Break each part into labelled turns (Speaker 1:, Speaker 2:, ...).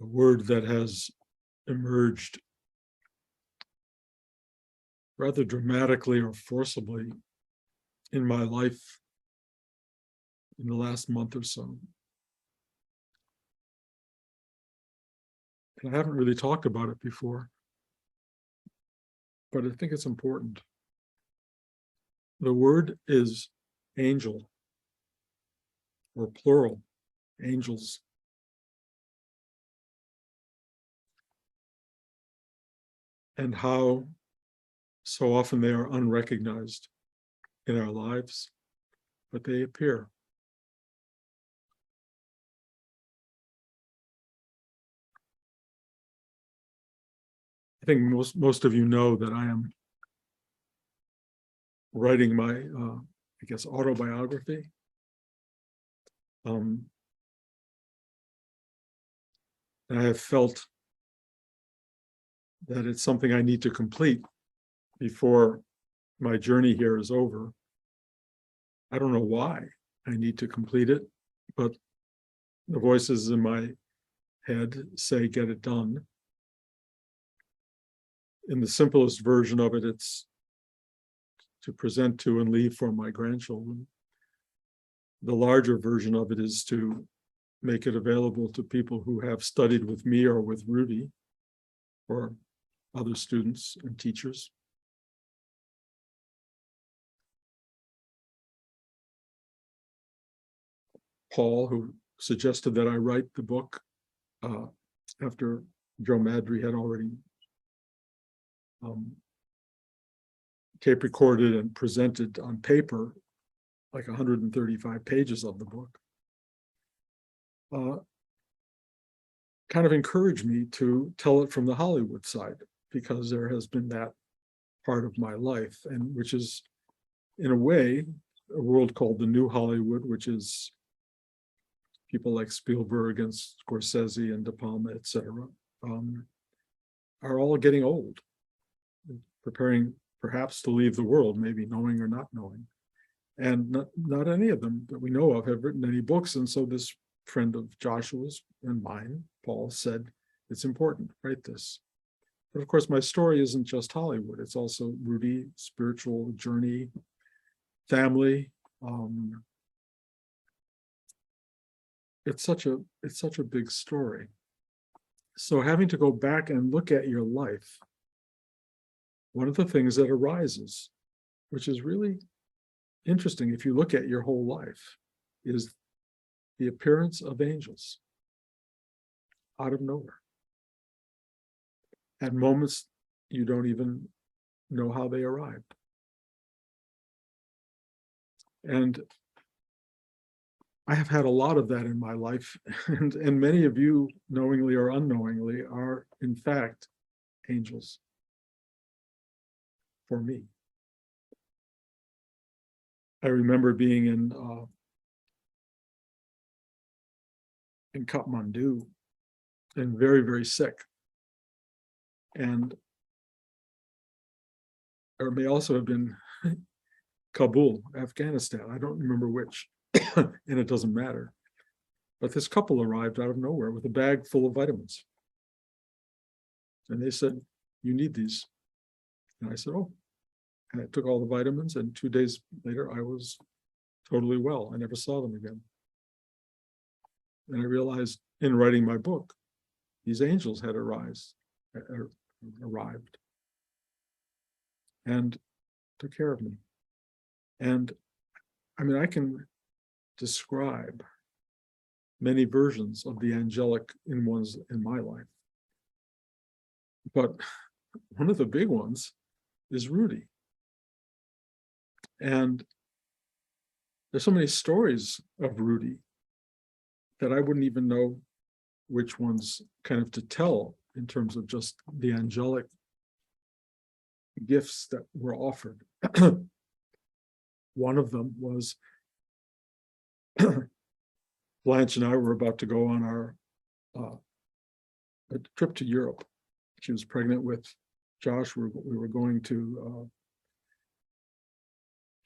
Speaker 1: a word that has emerged rather dramatically or forcibly in my life in the last month or so. And I haven't really talked about it before, but I think it's important. The word is angel, or plural, angels. And how so often they are unrecognized in our lives, but they appear. I think most of you know that I am writing my, I guess, autobiography. And I have felt that it's something I need to complete before my journey here is over. I don't know why I need to complete it, but the voices in my head say, get it done. In the simplest version of it, it's to present to and leave for my grandchildren. The larger version of it is to make it available to people who have studied with me or with Rudy or other students and teachers. Paul, who suggested that I write the book after Joe Madry had already tape recorded and presented on paper like 135 pages of the book, kind of encouraged me to tell it from the Hollywood side, because there has been that part of my life, and which is, in a way, a world called the New Hollywood, which is people like Spielberg and Scorsese and De Palma, etc., are all getting old, preparing perhaps to leave the world, maybe knowing or not knowing. And not any of them that we know of have written any books. And so this friend of Joshua's and mine, Paul, said, it's important, write this. But of course, my story isn't just Hollywood. It's also Rudy, spiritual journey, family. It's such a big story. So having to go back and look at your life, one of the things that arises, which is really interesting if you look at your whole life, is the appearance of angels out of nowhere. At moments you don't even know how they arrived. And I have had a lot of that in my life, and many of you, knowingly or unknowingly, are in fact angels for me. I remember being in Kathmandu and very, very sick. And or may also have been Kabul, Afghanistan. I don't remember which, and it doesn't matter. But this couple arrived out of nowhere with a bag full of vitamins. And they said, you need these. And I said, oh. And I took all the vitamins, and 2 days later, I was totally well. I never saw them again. And I realized in writing my book, these angels had arrived and took care of me. And I mean, I can describe many versions of the angelic in my life. But one of the big ones is Rudy. And there's so many stories of Rudy that I wouldn't even know which ones kind of to tell in terms of just the angelic gifts that were offered. One of them was Blanche and I were about to go on our a trip to Europe. She was pregnant with Josh. We were going to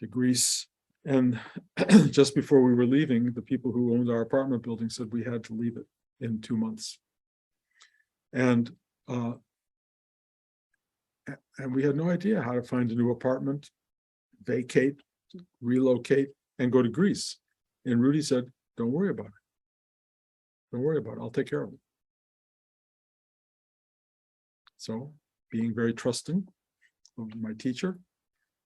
Speaker 1: Greece. And just before we were leaving, the people who owned our apartment building said we had to leave it in 2 months. And and we had no idea how to find a new apartment, vacate, relocate, and go to Greece. And Rudy said, don't worry about it. Don't worry about it. I'll take care of it. So, being very trusting of my teacher,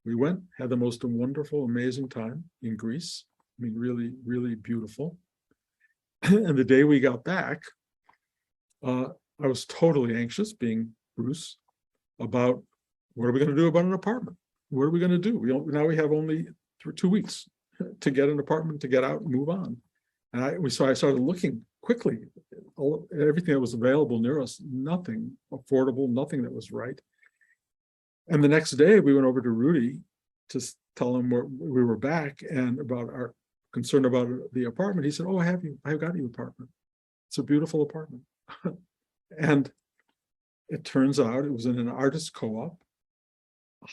Speaker 1: we went, had the most wonderful, amazing time in Greece. I mean, really, really beautiful. And the day we got back, I was totally anxious, being Bruce, about what are we going to do about an apartment? What are we going to do? Now we have only 2 weeks to get an apartment, to get out and move on. And so I started looking quickly at everything that was available near us, nothing affordable, nothing that was right. And the next day we went over to Rudy to tell him we were back and about our concern about the apartment. He said, oh, I've got you an apartment. It's a beautiful apartment. And it turns out it was in an artist co-op,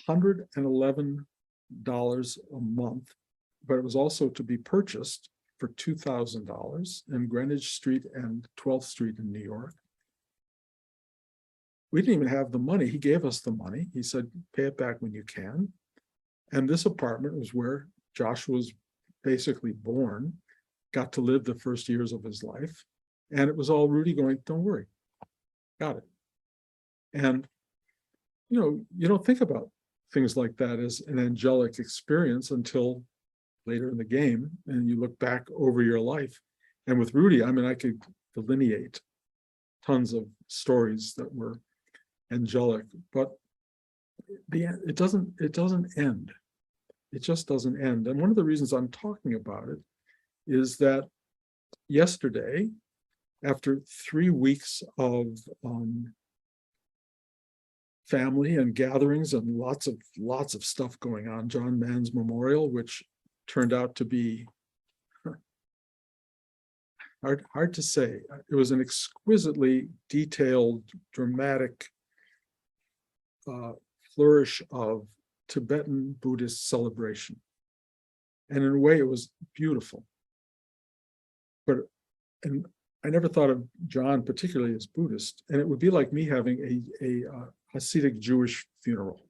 Speaker 1: $111 a month, but it was also to be purchased for $2,000 in Greenwich Street and 12th Street in New York. We didn't even have the money. He gave us the money. He said, pay it back when you can. And this apartment was where Joshua was basically born, got to live the first years of his life. And it was all Rudy going, don't worry, got it. And, you don't think about things like that as an angelic experience until later in the game, and you look back over your life. And with Rudy, I mean, I could delineate tons of stories that were angelic, but it doesn't end. It just doesn't end. And one of the reasons I'm talking about it is that yesterday, after 3 weeks of family and gatherings and lots of stuff going on, John Mann's memorial, which turned out to be hard to say. It was an exquisitely detailed, dramatic flourish of Tibetan Buddhist celebration. And in a way, it was beautiful. And I never thought of John particularly as Buddhist, and it would be like me having a Hasidic Jewish funeral,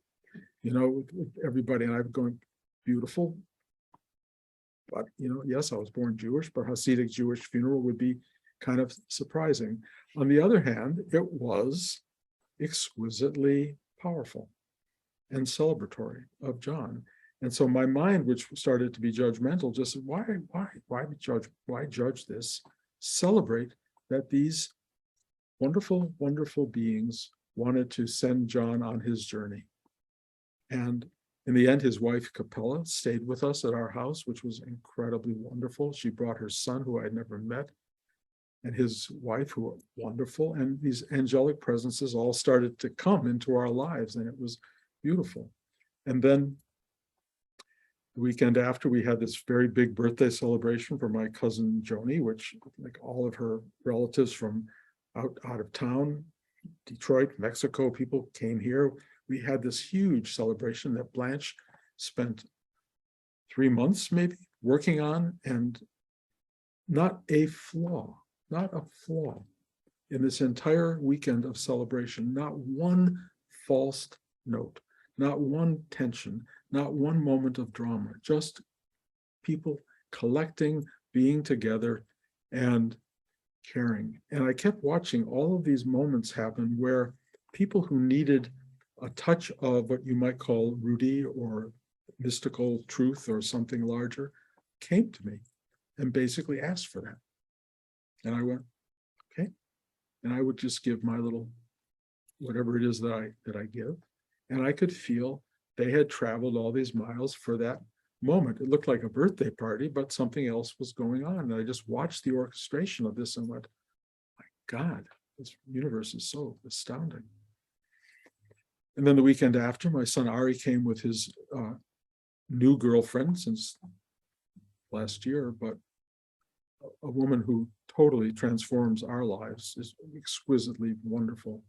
Speaker 1: with everybody, and I'm going, beautiful. But, yes, I was born Jewish, but Hasidic Jewish funeral would be kind of surprising. On the other hand, it was exquisitely powerful and celebratory of John. And so my mind, which started to be judgmental, just said, why judge this? Celebrate that these wonderful, wonderful beings wanted to send John on his journey. And in the end, his wife, Capella, stayed with us at our house, which was incredibly wonderful. She brought her son, who I had never met, and his wife, who were wonderful. And these angelic presences all started to come into our lives, and it was beautiful. And then the weekend after, we had this very big birthday celebration for my cousin Joni, which, like all of her relatives from out of town, Detroit, Mexico, people came here. We had this huge celebration that Blanche spent 3 months maybe working on, and not a flaw in this entire weekend of celebration, not one false note, not one tension, not one moment of drama, just people collecting, being together, and caring. And I kept watching all of these moments happen where people who needed a touch of what you might call Rudy or mystical truth or something larger came to me and basically asked for that. And I went, okay. And I would just give my little, whatever it is that I give. And I could feel they had traveled all these miles for that moment. It looked like a birthday party, but something else was going on. And I just watched the orchestration of this and went, my God, this universe is so astounding. And then the weekend after, my son Ari came with his new girlfriend since last year, but a woman who totally transforms our lives, is exquisitely wonderful,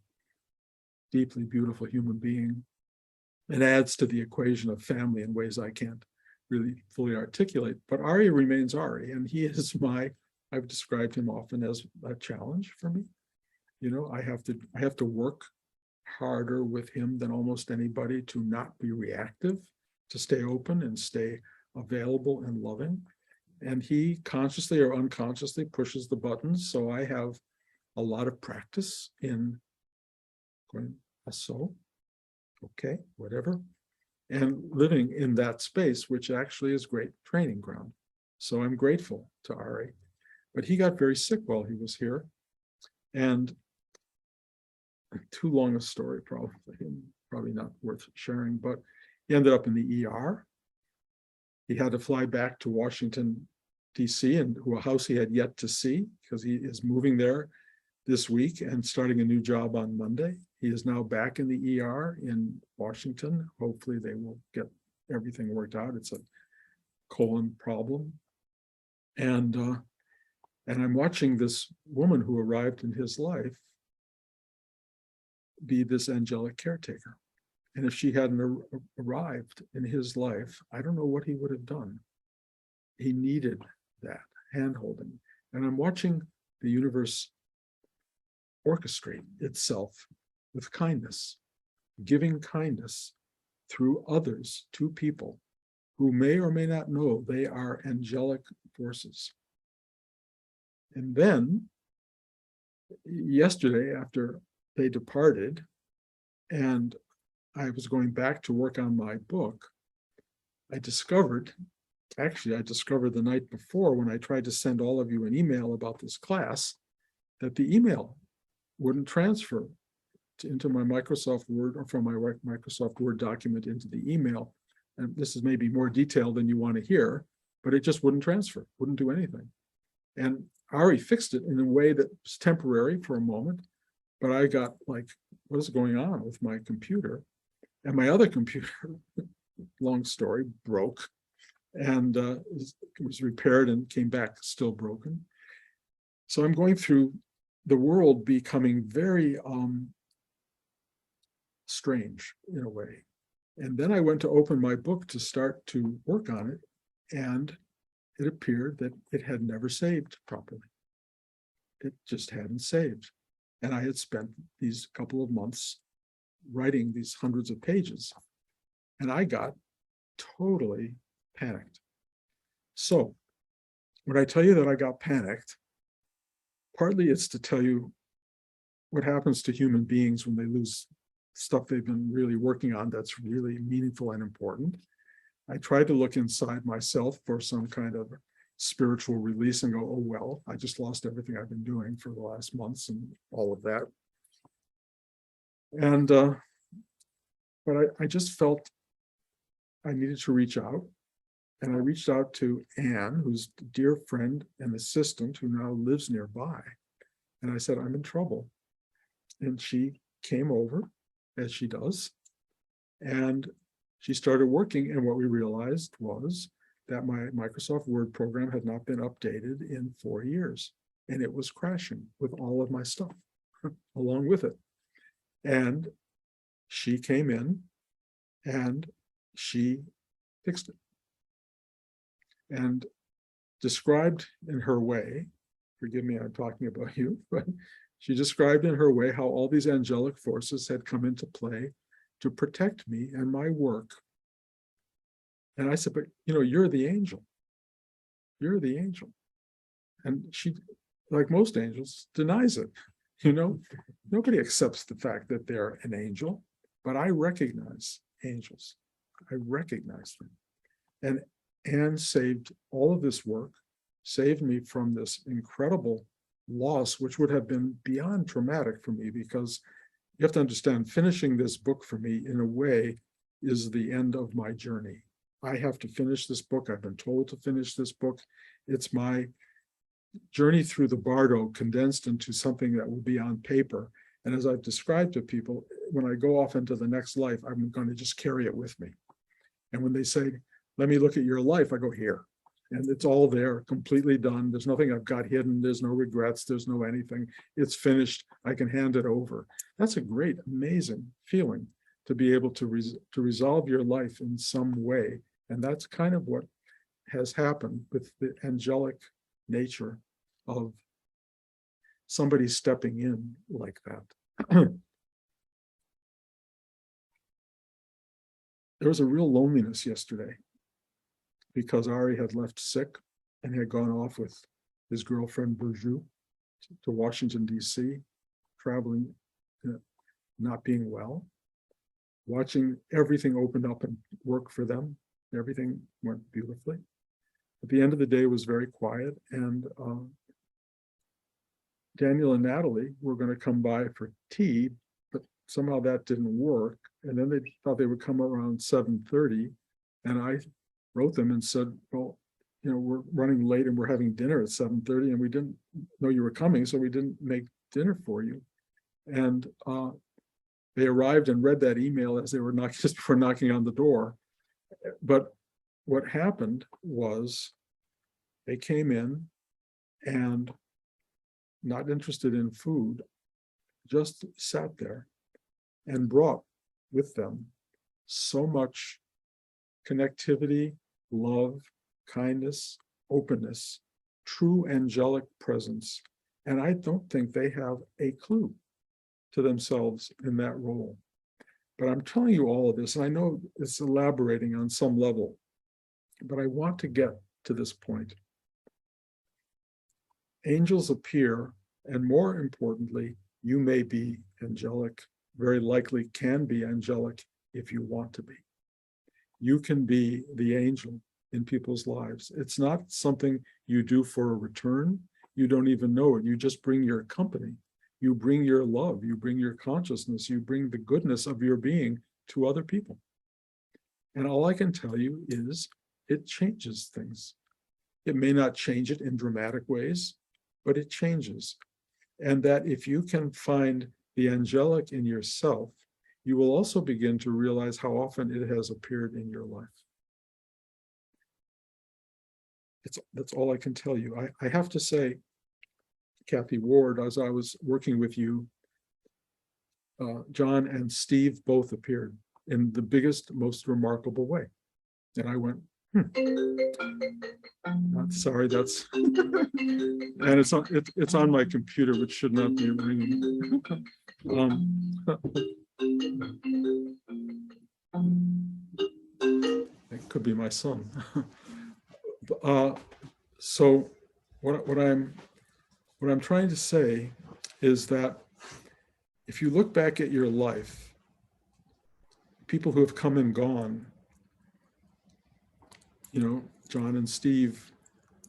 Speaker 1: deeply beautiful human being, and adds to the equation of family in ways I can't really fully articulate. But Ari remains Ari, and he is I've described him often as a challenge for me. I have to work harder with him than almost anybody to not be reactive, to stay open and stay available and loving. And he consciously or unconsciously pushes the buttons. So I have a lot of practice in going, so, okay, whatever, and living in that space, which actually is great training ground. So I'm grateful to Ari. But he got very sick while he was here. And too long a story, probably not worth sharing, but he ended up in the ER. He had to fly back to Washington, D.C., and to a house he had yet to see, because he is moving there this week and starting a new job on Monday. He is now back in the ER in Washington. Hopefully they will get everything worked out. It's a colon problem. And I'm watching this woman who arrived in his life be this angelic caretaker. And if she hadn't arrived in his life, I don't know what he would have done. He needed that hand-holding. And I'm watching the universe orchestrate itself with kindness, giving kindness through others to people who may or may not know they are angelic forces. And then yesterday, after they departed, and I was going back to work on my book, I discovered the night before when I tried to send all of you an email about this class, that the email wouldn't transfer into my Microsoft Word, or from my Microsoft Word document into the email. And this is maybe more detailed than you want to hear, but it just wouldn't transfer, wouldn't do anything. And Ari fixed it in a way that was temporary for a moment, but I got like, what is going on with my computer? And my other computer, long story, broke, and was repaired and came back still broken. So I'm going through the world becoming very strange in a way. And then I went to open my book to start to work on it, and it appeared that it had never saved properly. It just hadn't saved. And I had spent these couple of months writing these hundreds of pages, and I got totally panicked. So when I tell you that I got panicked, partly it's to tell you what happens to human beings when they lose stuff they've been really working on that's really meaningful and important. I tried to look inside myself for some kind of spiritual release and go, oh, well, I just lost everything I've been doing for the last months and all of that. And, but I just felt I needed to reach out. And I reached out to Anne, who's a dear friend and assistant who now lives nearby. And I said, I'm in trouble. And she came over, as she does, and she started working. And what we realized was that my Microsoft Word program had not been updated in 4 years. And it was crashing with all of my stuff along with it. And she came in and she fixed it. And described in her way, forgive me, I'm talking about you, but she described in her way how all these angelic forces had come into play to protect me and my work. And I said, but you're the angel. You're the angel. And she, like most angels, denies it. Nobody accepts the fact that they're an angel, but I recognize angels. I recognize them. And Anne saved all of this work, saved me from this incredible loss, which would have been beyond traumatic for me, because you have to understand, finishing this book for me in a way is the end of my journey. I have to finish this book. I've been told to finish this book. It's my journey through the Bardo condensed into something that will be on paper. And as I've described to people, when I go off into the next life, I'm going to just carry it with me. And when they say, let me look at your life, I go, here. And it's all there, completely done. There's nothing I've got hidden. There's no regrets. There's no anything. It's finished. I can hand it over. That's a great, amazing feeling, to be able to resolve your life in some way. And that's kind of what has happened with the angelic nature of somebody stepping in like that. There was a real loneliness yesterday because Ari had left sick and had gone off with his girlfriend Burju to Washington, D.C., traveling, not being well, watching everything open up and work for them. Everything went beautifully. At the end of the day, it was very quiet, and Daniel and Natalie were going to come by for tea, but somehow that didn't work. And then they thought they would come around 7:30, and I wrote them and said, well, we're running late and we're having dinner at 7:30, and we didn't know you were coming, so we didn't make dinner for you. And they arrived and read that email as they were just before knocking on the door. But what happened was they came in and, not interested in food, just sat there and brought with them so much connectivity, love, kindness, openness, true angelic presence. And I don't think they have a clue to themselves in that role. But I'm telling you all of this, and I know it's elaborating on some level, but I want to get to this point. Angels appear, and more importantly, you may be angelic, very likely can be angelic if you want to be. You can be the angel in people's lives. It's not something you do for a return. You don't even know it. You just bring your company. You bring your love. You bring your consciousness. You bring the goodness of your being to other people. And all I can tell you is it changes things. It may not change it in dramatic ways, but it changes. And that if you can find the angelic in yourself, you will also begin to realize how often it has appeared in your life. That's all I can tell you. I have to say, Kathy Ward, as I was working with you, John and Steve both appeared in the biggest, most remarkable way. And I went, Not sorry, that's and it's on my computer, which should not be ringing. It could be my son. So what I'm trying to say is that if you look back at your life, people who have come and gone, John and Steve,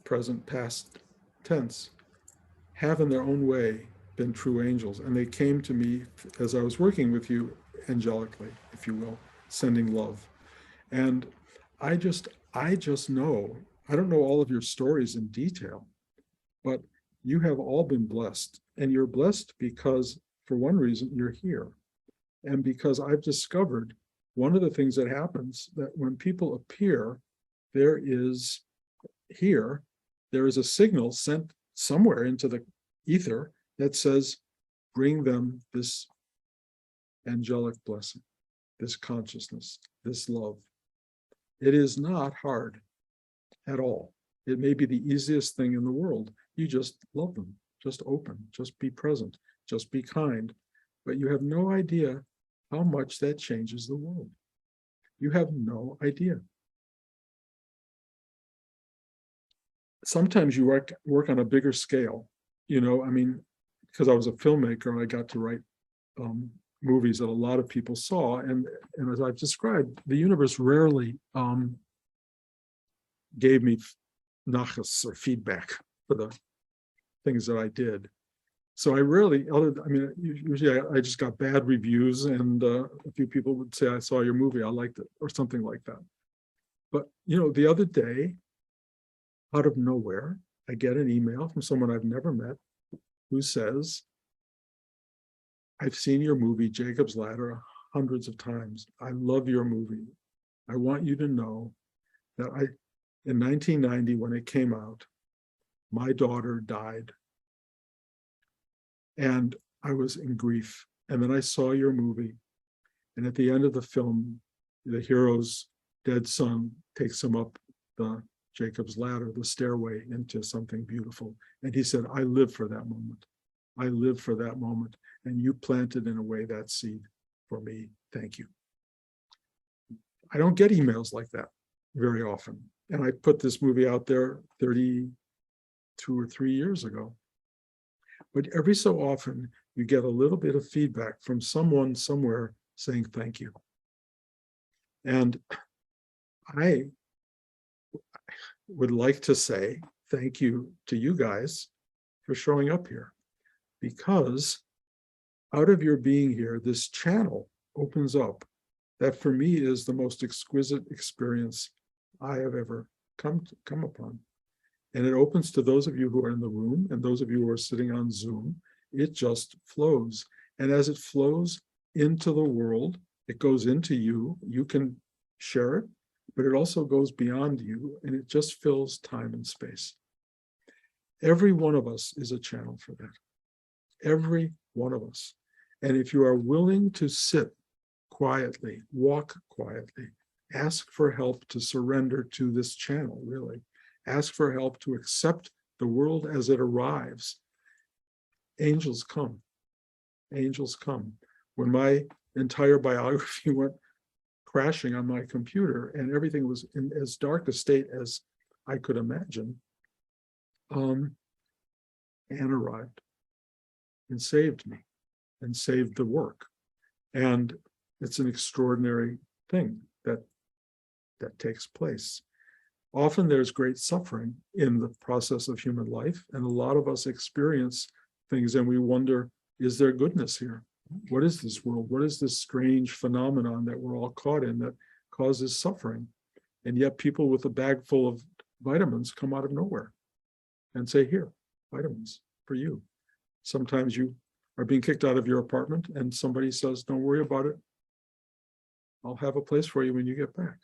Speaker 1: present, past tense, have in their own way been true angels. And they came to me as I was working with you angelically, if you will, sending love. And I just know, I don't know all of your stories in detail, but you have all been blessed. And you're blessed because, for one reason, you're here. And because I've discovered one of the things that happens, that when people appear, there is a signal sent somewhere into the ether that says, bring them this angelic blessing, this consciousness, this love. It is not hard at all. It may be the easiest thing in the world. You just love them, just open, just be present, just be kind. But you have no idea how much that changes the world. You have no idea. Sometimes you work on a bigger scale, because I was a filmmaker, I got to write movies that a lot of people saw. And as I've described, the universe rarely gave me nachas or feedback for the things that I did. So I rarely, usually I just got bad reviews, and a few people would say, I saw your movie, I liked it, or something like that. But, the other day, out of nowhere, I get an email from someone I've never met who says, I've seen your movie, Jacob's Ladder, hundreds of times. I love your movie. I want you to know that in 1990, when it came out, my daughter died. And I was in grief. And then I saw your movie. And at the end of the film, the hero's dead son takes him up the Jacob's Ladder, the stairway into something beautiful. And he said, I live for that moment. I live for that moment, and you planted in a way that seed for me. Thank you. I don't get emails like that very often. And I put this movie out there 32 or 3 years ago. But every so often, you get a little bit of feedback from someone somewhere saying thank you. And I would like to say thank you to you guys for showing up here, because out of your being here, this channel opens up that for me is the most exquisite experience I have ever come upon. And it opens to those of you who are in the room and those of you who are sitting on Zoom. It just flows. And as it flows into the world, it goes into you. You can share it, but it also goes beyond you, and it just fills time and space. Every one of us is a channel for that. Every one of us. And if you are willing to sit quietly, walk quietly, ask for help to surrender to this channel, really. Ask for help to accept the world as it arrives. Angels come. Angels come. When my entire biography went crashing on my computer and everything was in as dark a state as I could imagine, Anne arrived and saved me and saved the work. And it's an extraordinary thing that takes place. Often there's great suffering in the process of human life, and a lot of us experience things and we wonder, is there goodness here? What is this world? What is this strange phenomenon that we're all caught in that causes suffering? And yet people with a bag full of vitamins come out of nowhere and say, here, vitamins for you. Sometimes you are being kicked out of your apartment and somebody says, don't worry about it. I'll have a place for you when you get back.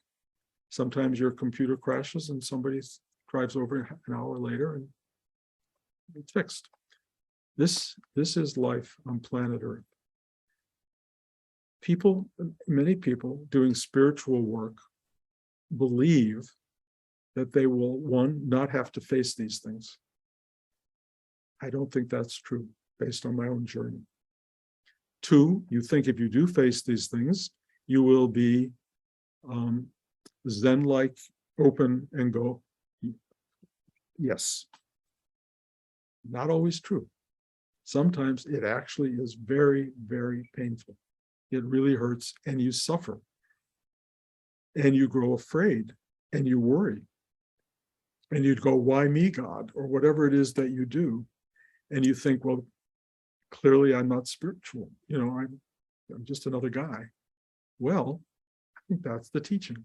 Speaker 1: Sometimes your computer crashes and somebody drives over an hour later and it's fixed. This is life on planet Earth. Many people doing spiritual work believe that they will, one, not have to face these things. I don't think that's true based on my own journey. Two, you think if you do face these things, you will be Zen-like, open, and go, yes. Not always true. Sometimes it actually is very, very painful. It really hurts and you suffer. And you grow afraid and you worry. And you'd go, why me, God? Or whatever it is that you do. And you think, well, clearly I'm not spiritual. I'm just another guy. Well, I think that's the teaching.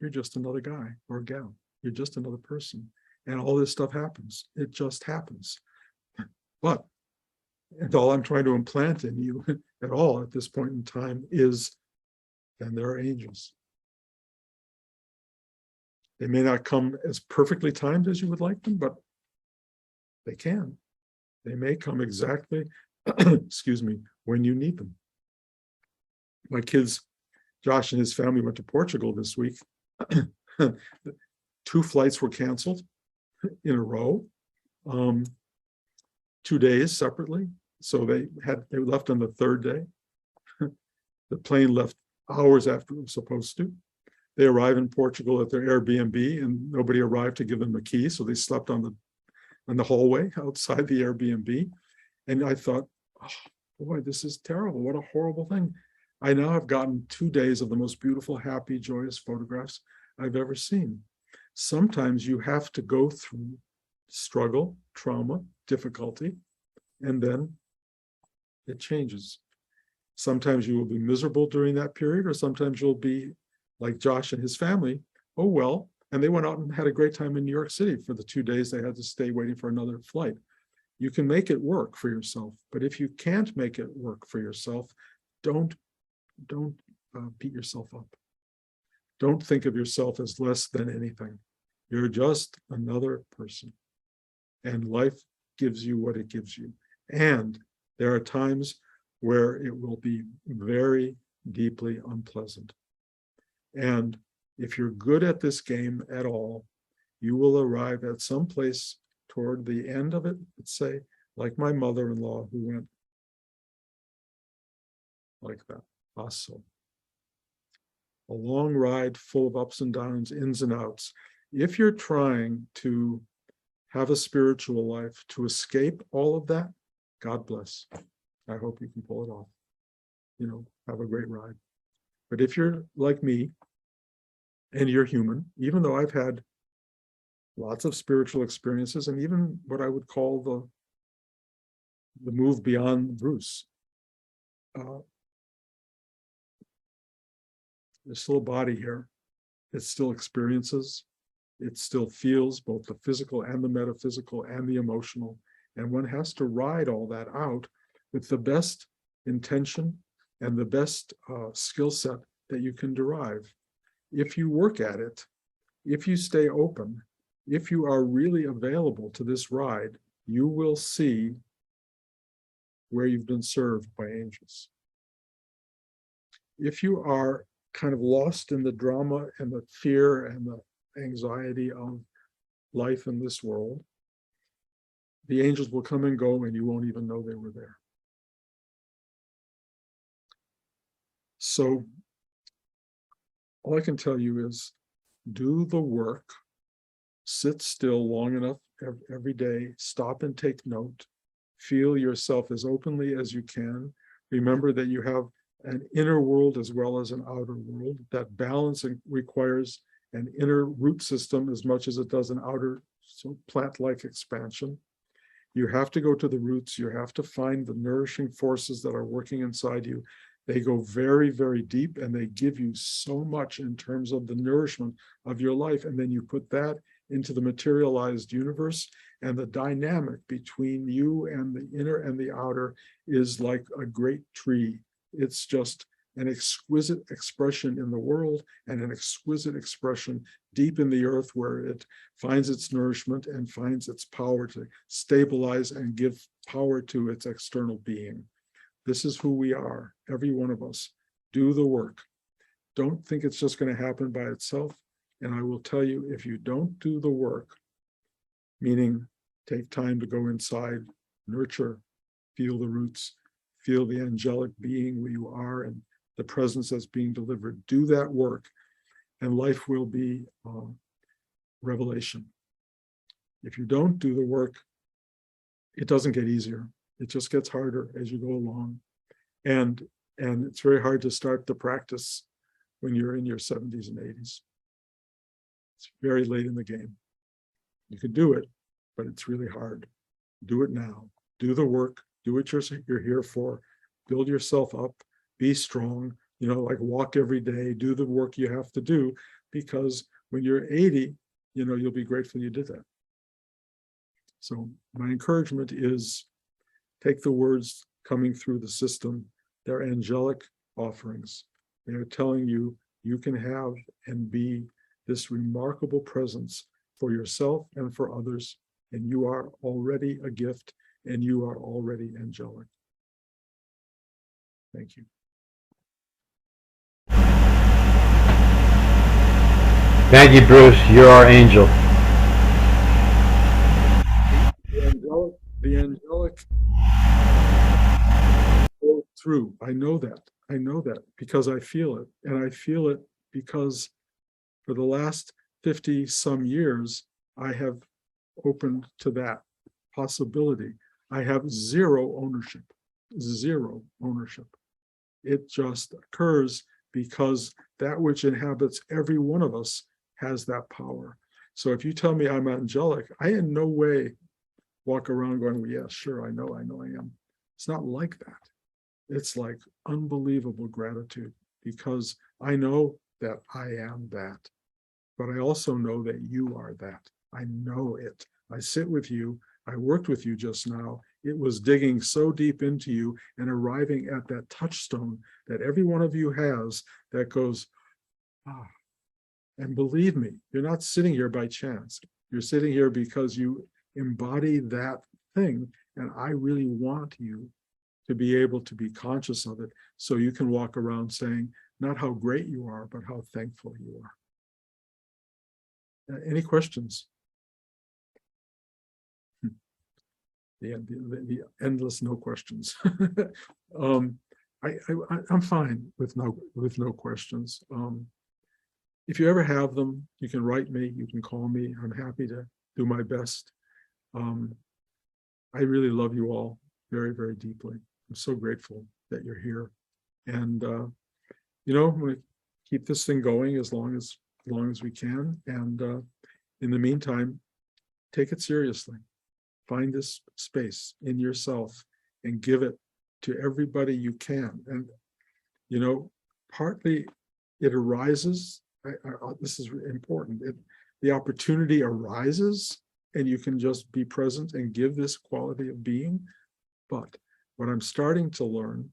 Speaker 1: You're just another guy or gal. You're just another person. And all this stuff happens. It just happens. But and all I'm trying to implant in you at all at this point in time is, and there are angels. They may not come as perfectly timed as you would like them, but they can. They may come exactly, excuse me, when you need them. My kids, Josh and his family went to Portugal this week. 2 flights were canceled in a row, 2 days separately. So they left on the 3rd day. The plane left hours after it was supposed to. They arrived in Portugal at their Airbnb and nobody arrived to give them a key. So they slept on the hallway outside the Airbnb. And I thought, oh, boy, this is terrible. What a horrible thing. I now have gotten 2 days of the most beautiful, happy, joyous photographs I've ever seen. Sometimes you have to go through struggle, trauma, difficulty, and then it changes. Sometimes you will be miserable during that period, or sometimes you'll be like Josh and his family. Oh, well, and they went out and had a great time in New York City for the 2 days they had to stay waiting for another flight. You can make it work for yourself, but if you can't make it work for yourself, don't beat yourself up. Don't think of yourself as less than anything. You're just another person. And life gives you what it gives you. And there are times where it will be very deeply unpleasant. And if you're good at this game at all, you will arrive at some place toward the end of it, let's say, like my mother-in-law who went like that. Also, a long ride full of ups and downs, ins and outs. If you're trying to have a spiritual life to escape all of that, God bless. I hope you can pull it off. Have a great ride. But if you're like me and you're human, even though I've had lots of spiritual experiences and even what I would call the move beyond Bruce, there's still a body here. It still experiences. It still feels both the physical and the metaphysical and the emotional. And one has to ride all that out with the best intention and the best skill set that you can derive. If you work at it, if you stay open, if you are really available to this ride, you will see where you've been served by angels. If you are kind of lost in the drama and the fear and the anxiety of life in this world, the angels will come and go and you won't even know they were there. So all I can tell you is do the work, sit still long enough every day, stop and take note, feel yourself as openly as you can. Remember that you have an inner world as well as an outer world. That balancing requires an inner root system as much as it does an outer plant-like expansion. You have to go to the roots. You have to find the nourishing forces that are working inside you. They go very, very deep and they give you so much in terms of the nourishment of your life. And then you put that into the materialized universe, and the dynamic between you and the inner and the outer is like a great tree. It's just an exquisite expression in the world and an exquisite expression deep in the earth where it finds its nourishment and finds its power to stabilize and give power to its external being. This is who we are, every one of us. Do the work. Don't think it's just going to happen by itself. And I will tell you, if you don't do the work, meaning take time to go inside, nurture, feel the roots, feel the angelic being who you are and the presence that's being delivered, do that work, and life will be revelation. If you don't do the work, it doesn't get easier. It just gets harder as you go along. And it's very hard to start the practice when you're in your 70s and 80s. It's very late in the game. You can do it, but it's really hard. Do it now. Do the work. Do what you're here for. Build yourself up. Be strong. Like walk every day. Do the work you have to do, because when you're 80, you'll be grateful you did that. So my encouragement is take the words coming through the system. They're angelic offerings. They're telling you you can have and be this remarkable presence for yourself and for others, and you are already a gift, and you are already angelic. Thank you.
Speaker 2: Thank you, Bruce. You're our angel.
Speaker 1: The angelic go through. I know that because I feel it, and I feel it because for the last 50 some years, I have opened to that possibility. I have zero ownership. It just occurs because that which inhabits every one of us has that power. So if you tell me I'm angelic, I in no way walk around going, well, yeah, sure, I know I am. It's not like that. It's like unbelievable gratitude, because I know that I am that, but I also know that you are that. I know it. I sit with you. I worked with you just now. It was digging so deep into you and arriving at that touchstone that every one of you has that goes, ah. And believe me, you're not sitting here by chance. You're sitting here because you embody that thing. And I really want you to be able to be conscious of it, so you can walk around saying, not how great you are, but how thankful you are. Any questions? the endless no questions. I'm fine with no questions. If you ever have them, you can write me, you can call me. I'm happy to do my best. I really love you all very, very deeply. I'm so grateful that you're here. And I'm going to keep this thing going as long as we can. And in the meantime, take it seriously. Find this space in yourself and give it to everybody you can. And partly it arises. This is important. The opportunity arises, and you can just be present and give this quality of being. But what I'm starting to learn,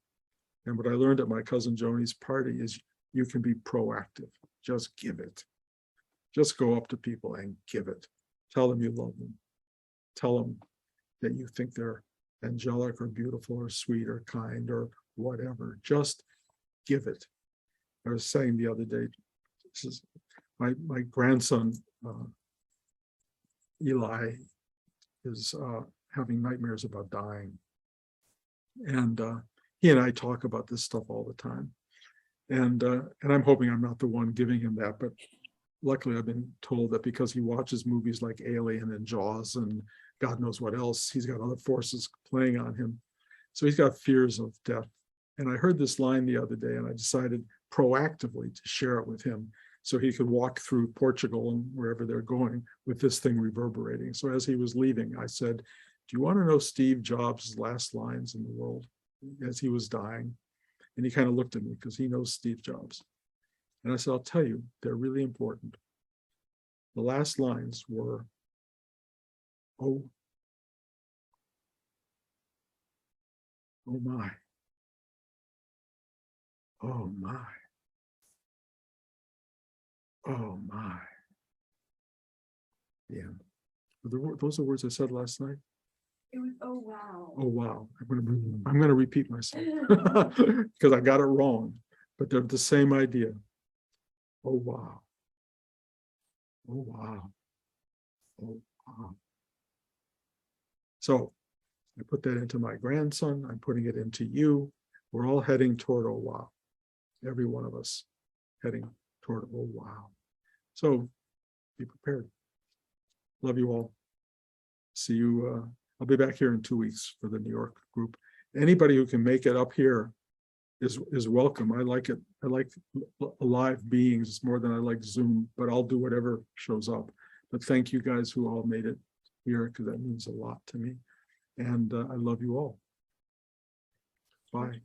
Speaker 1: and what I learned at my cousin Joni's party, is you can be proactive. Just give it. Just go up to people and give it. Tell them you love them. Tell them that you think they're angelic or beautiful or sweet or kind or whatever. Just give it. I was saying the other day, this is my grandson, Eli, is having nightmares about dying. And he and I talk about this stuff all the time. And I'm hoping I'm not the one giving him that, but luckily I've been told that because he watches movies like Alien and Jaws and God knows what else, he's got other forces playing on him. So he's got fears of death. And I heard this line the other day, and I decided proactively to share it with him so he could walk through Portugal and wherever they're going with this thing reverberating. So as he was leaving, I said, do you want to know Steve Jobs' last lines in the world as he was dying? And he kind of looked at me because he knows Steve Jobs. And I said, I'll tell you, they're really important. The last lines were, oh my. Oh my. Oh my. Yeah. Those are words I said last night.
Speaker 3: It was, oh wow.
Speaker 1: Oh wow. I'm gonna repeat myself because I got it wrong, but they're the same idea. Oh wow. Oh wow. Oh wow. So I put that into my grandson. I'm putting it into you. We're all heading toward oh wow. Every one of us heading toward oh wow. So be prepared. Love you all. See you. I'll be back here in 2 weeks for the New York group. Anybody who can make it up here is welcome. I like it. I like live beings more than I like Zoom, but I'll do whatever shows up. But thank you guys who all made it here, because that means a lot to me. And I love you all. Bye.